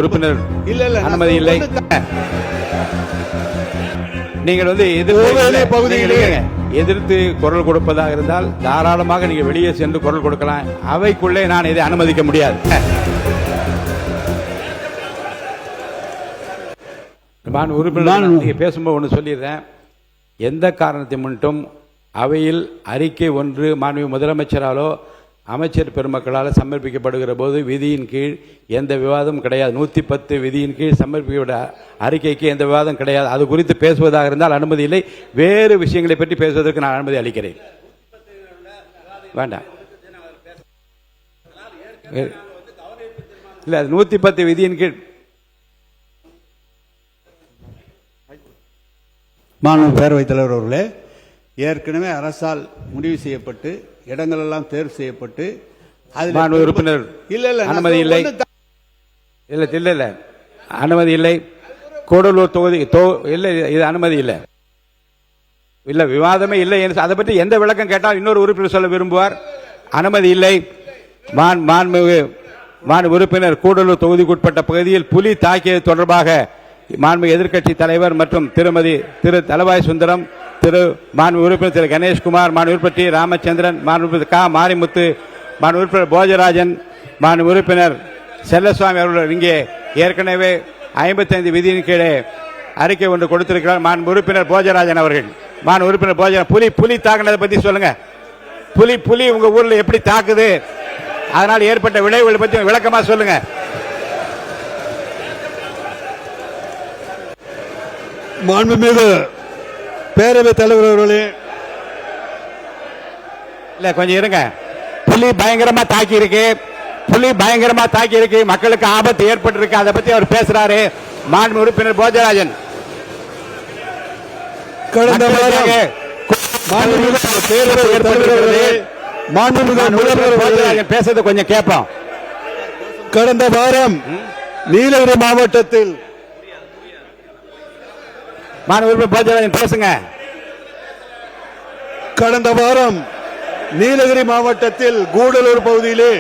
உறுப்பினர் அனுமதி இல்லை. நீங்கள் பகுதியிலே எதிர்த்து குரல் கொடுப்பதாக இருந்தால் தாராளமாக நீங்க வெளியே சென்று குரல் கொடுக்கலாம். அவைக்குள்ளே நான் இதை அனுமதிக்க முடியாது. உறுப்பினர் நீங்க பேசும்போது ஒன்று சொல்லிடுறேன். எந்த காரணத்தை முன்னிட்டும் அவையில் அறிக்கை ஒன்று மாண்புமிகு முதலமைச்சராலோ அமைச்சர் பெருமக்களால் சமர்ப்பிக்கப்படுகிற போது விதியின் கீழ் எந்த விவாதமும் கிடையாது. 110 விதியின் கீழ் சமர்ப்பிக்கப்பட்ட அறிக்கைக்கு எந்த விவாதம் கிடையாது. அது குறித்து பேசுவதாக இருந்தால் அனுமதி இல்லை. வேறு விஷயங்களை பற்றி பேசுவதற்கு நான் அனுமதி அளிக்கிறேன். வேண்டாம் இல்ல, 110 விதியின் கீழ். மாண்பு பேரவைத் தலைவர் அவர்களே, ஏற்கனவே அரசால் முடிவு செய்யப்பட்டு இடங்கள் எல்லாம் தேர்வு செய்யப்பட்டு உறுப்பினர் அனுமதி இல்லை. இல்ல அனுமதி இல்லை. கூடலூர் தொகுதி இல்லை, இது அனுமதி இல்லை. இல்ல விவாதமே இல்லை. அதை பற்றி எந்த விளக்கம் கேட்டால் இன்னொரு உறுப்பினர் சொல்ல விரும்புவார். அனுமதி இல்லை. மாண்பு உறுப்பினர் கூடலூர் தொகுதிக்குட்பட்ட பகுதியில் புலி தாக்கியது தொடர்பாக மாண்பு எதிர்க்கட்சி தலைவர் மற்றும் திரு தலவாய் சுந்தரம், மாண்பு உறுப்பினர் திரு கணேஷ்குமார், மாண்பு உறுப்பினர் டி ராமச்சந்திரன், மாண்பு உறுப்பினர் கா மாரிமுத்து, மாண்பு உறுப்பினர் போஜராஜன், மாண்பு உறுப்பினர் செல்லசுவாமி அவர்கள் இங்கே ஏற்கனவே 55 விதியின் கீழே அறிக்கை ஒன்று கொடுத்திருக்கிறார். மாண்பு உறுப்பினர் போஜராஜன் அவர்கள், மாண்பு உறுப்பினர் போஜராஜன் புலி தாக்குனதை பத்தி சொல்லுங்க. புலி உங்க ஊர்ல எப்படி தாக்குது, அதனால் ஏற்பட்ட விளைவுகளை பற்றி விளக்கமா சொல்லுங்க. மாண்புமிகு பேரவைத் தலைவர் அவர்களே, இல்ல கொஞ்சம் இருங்க. புலி பயங்கரமா தாக்கி இருக்கு, மக்களுக்கு ஆபத்து ஏற்பட்டிருக்கு. அதை பத்தி அவர் பேசுறாரு. மாண்பு உறுப்பினர் போஜராஜன் கடந்த வாரம் பேசுறது கொஞ்சம் கேட்போம். கடந்த வாரம் நீலகிரி மாவட்டத்தில் பேசுங்க. கடந்த வாரம் நீலகிரி மாவட்டத்தில் கூடலூர் பகுதியிலே